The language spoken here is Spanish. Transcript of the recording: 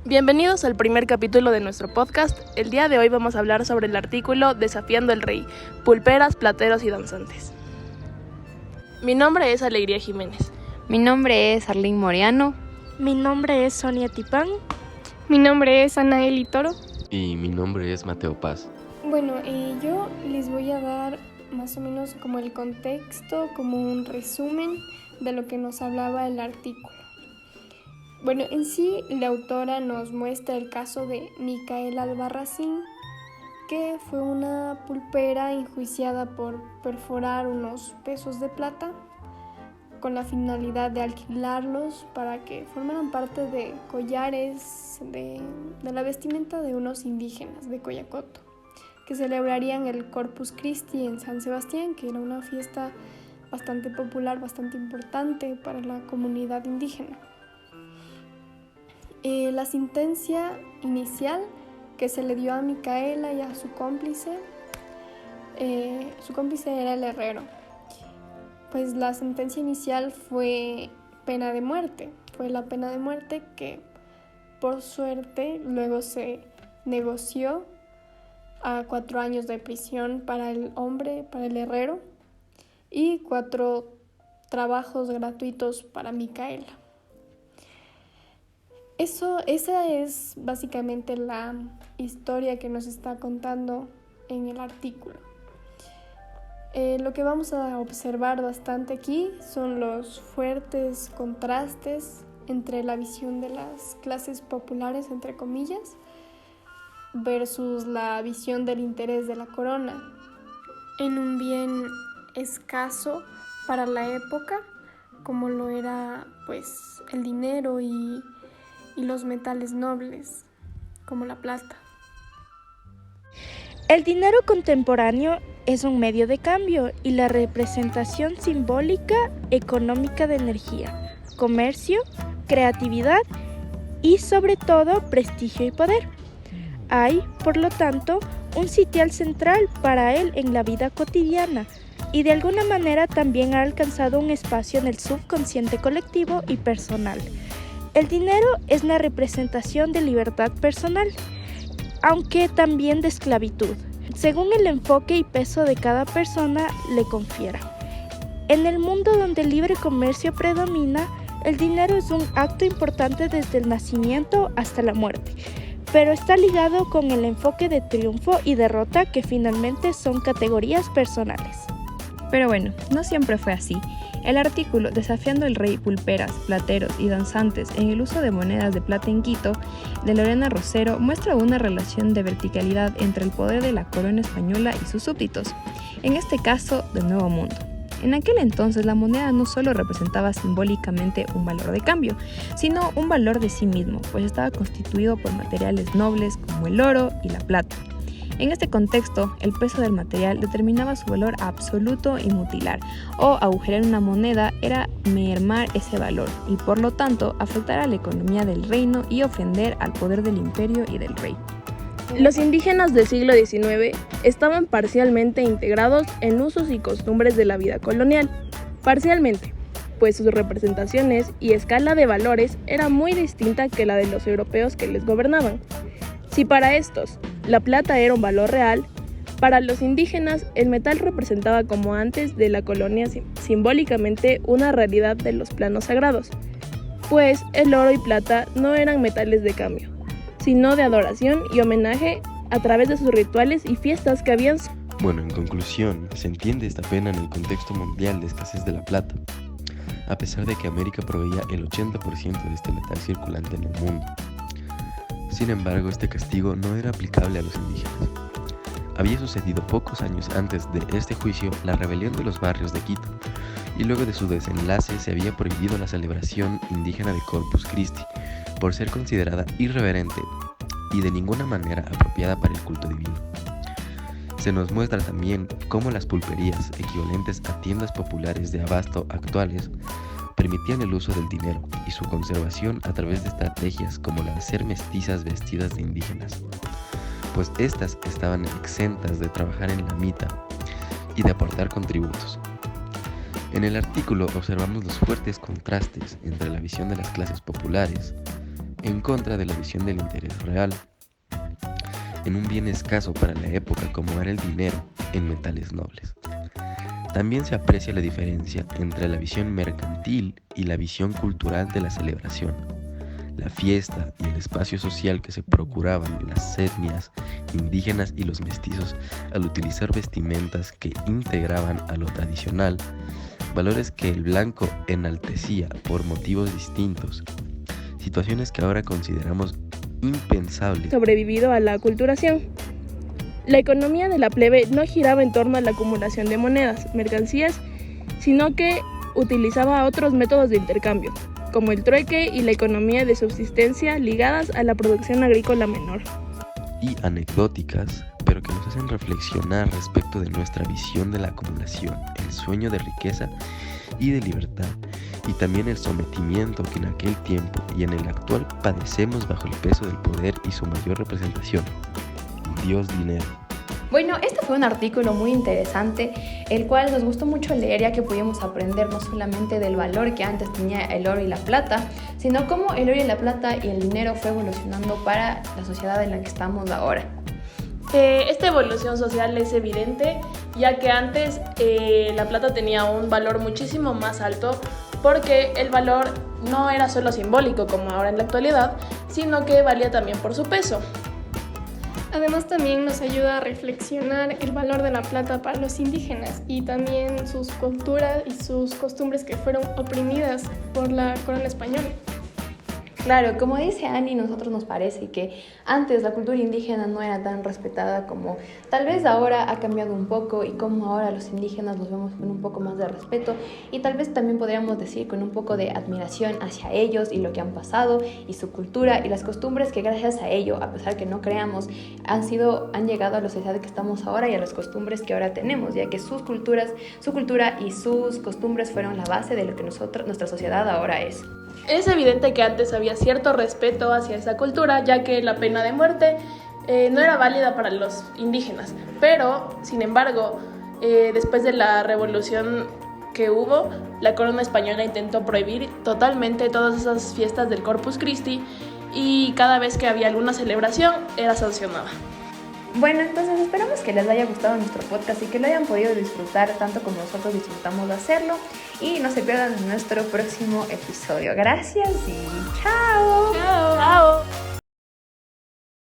Bienvenidos al primer capítulo de nuestro podcast. El día de hoy vamos a hablar sobre el artículo Desafiando el Rey, pulperas, plateros y danzantes. Mi nombre es Alegría Jiménez. Mi nombre es Arlene Moreano. Mi nombre es Sonia Tipán. Mi nombre es Anaeli Toro. Y mi nombre es Mateo Paz. Bueno, yo les voy a dar más o menos como el contexto, como un resumen de lo que nos hablaba el artículo. Bueno, en sí la autora nos muestra el caso de Micaela Albarracín, que fue una pulpera enjuiciada por perforar unos pesos de plata con la finalidad de alquilarlos para que formaran parte de collares de la vestimenta de unos indígenas de Coyacoto, que celebrarían el Corpus Christi en San Sebastián, que era una fiesta bastante popular, bastante importante para la comunidad indígena. La sentencia inicial que se le dio a Micaela y a su cómplice era el herrero. Pues la sentencia inicial fue pena de muerte, que por suerte luego se negoció a 4 años de prisión para el hombre, para el herrero, y 4 trabajos gratuitos para Micaela. Esa es básicamente la historia que nos está contando en el artículo. Lo que vamos a observar bastante aquí son los fuertes contrastes entre la visión de las clases populares, entre comillas, versus la visión del interés de la corona en un bien escaso para la época, como lo era pues el dinero y los metales nobles, como la plata. El dinero contemporáneo es un medio de cambio y la representación simbólica económica de energía, comercio, creatividad y sobre todo prestigio y poder. Hay, por lo tanto, un sitial central para él en la vida cotidiana y de alguna manera también ha alcanzado un espacio en el subconsciente colectivo y personal. El dinero es la representación de libertad personal, aunque también de esclavitud, según el enfoque y peso de cada persona le confiera. En el mundo donde el libre comercio predomina, el dinero es un acto importante desde el nacimiento hasta la muerte, pero está ligado con el enfoque de triunfo y derrota que finalmente son categorías personales. Pero bueno, no siempre fue así. El artículo Desafiando el Rey, pulperas, plateros y danzantes en el uso de monedas de plata en Quito, de Lorena Rosero, muestra una relación de verticalidad entre el poder de la corona española y sus súbditos, en este caso del Nuevo Mundo. En aquel entonces la moneda no solo representaba simbólicamente un valor de cambio, sino un valor de sí mismo, pues estaba constituido por materiales nobles como el oro y la plata. En este contexto, el peso del material determinaba su valor absoluto y mutilar, o agujerar una moneda era mermar ese valor y por lo tanto afectar a la economía del reino y ofender al poder del imperio y del rey. Los indígenas del siglo XIX estaban parcialmente integrados en usos y costumbres de la vida colonial. Parcialmente, pues sus representaciones y escala de valores era muy distinta que la de los europeos que les gobernaban. Si para estos la plata era un valor real, para los indígenas el metal representaba como antes de la colonia simbólicamente una realidad de los planos sagrados, pues el oro y plata no eran metales de cambio, sino de adoración y homenaje a través de sus rituales y fiestas que habían. Bueno, en conclusión, se entiende esta pena en el contexto mundial de escasez de la plata, a pesar de que América proveía el 80% de este metal circulante en el mundo. Sin embargo, este castigo no era aplicable a los indígenas. Había sucedido pocos años antes de este juicio la rebelión de los barrios de Quito, y luego de su desenlace se había prohibido la celebración indígena de Corpus Christi por ser considerada irreverente y de ninguna manera apropiada para el culto divino. Se nos muestra también cómo las pulperías, equivalentes a tiendas populares de abasto actuales, permitían el uso del dinero y su conservación a través de estrategias como la de ser mestizas vestidas de indígenas, pues estas estaban exentas de trabajar en la mita y de aportar contributos. En el artículo observamos los fuertes contrastes entre la visión de las clases populares en contra de la visión del interés real, en un bien escaso para la época como era el dinero en metales nobles. También se aprecia la diferencia entre la visión mercantil y la visión cultural de la celebración. La fiesta y el espacio social que se procuraban las etnias indígenas y los mestizos al utilizar vestimentas que integraban a lo tradicional, valores que el blanco enaltecía por motivos distintos, situaciones que ahora consideramos impensables. Sobrevivido a la aculturación. La economía de la plebe no giraba en torno a la acumulación de monedas, mercancías, sino que utilizaba otros métodos de intercambio, como el trueque y la economía de subsistencia ligadas a la producción agrícola menor. Y anecdóticas, pero que nos hacen reflexionar respecto de nuestra visión de la acumulación, el sueño de riqueza y de libertad, y también el sometimiento que en aquel tiempo y en el actual padecemos bajo el peso del poder y su mayor representación, Dios dinero. Bueno, este fue un artículo muy interesante, el cual nos gustó mucho leer, ya que pudimos aprender no solamente del valor que antes tenía el oro y la plata, sino cómo el oro y la plata y el dinero fue evolucionando para la sociedad en la que estamos ahora. Esta evolución social es evidente, ya que antes la plata tenía un valor muchísimo más alto, porque el valor no era solo simbólico como ahora en la actualidad, sino que valía también por su peso. Además también nos ayuda a reflexionar el valor de la plata para los indígenas y también sus culturas y sus costumbres que fueron oprimidas por la corona española. Claro, como dice Annie, nosotros nos parece que antes la cultura indígena no era tan respetada como tal vez ahora ha cambiado un poco, y como ahora los indígenas los vemos con un poco más de respeto, y tal vez también podríamos decir con un poco de admiración hacia ellos y lo que han pasado y su cultura y las costumbres que gracias a ello, a pesar que no creamos, han llegado a la sociedad que estamos ahora y a las costumbres que ahora tenemos, ya que su cultura y sus costumbres fueron la base de lo que nuestra sociedad ahora es. Es evidente que antes había cierto respeto hacia esa cultura, ya que la pena de muerte no era válida para los indígenas. Pero, sin embargo, después de la revolución que hubo, la corona española intentó prohibir totalmente todas esas fiestas del Corpus Christi, y cada vez que había alguna celebración era sancionada. Bueno, entonces esperamos que les haya gustado nuestro podcast y que lo hayan podido disfrutar tanto como nosotros disfrutamos de hacerlo, y no se pierdan nuestro próximo episodio. Gracias y chao. Chao.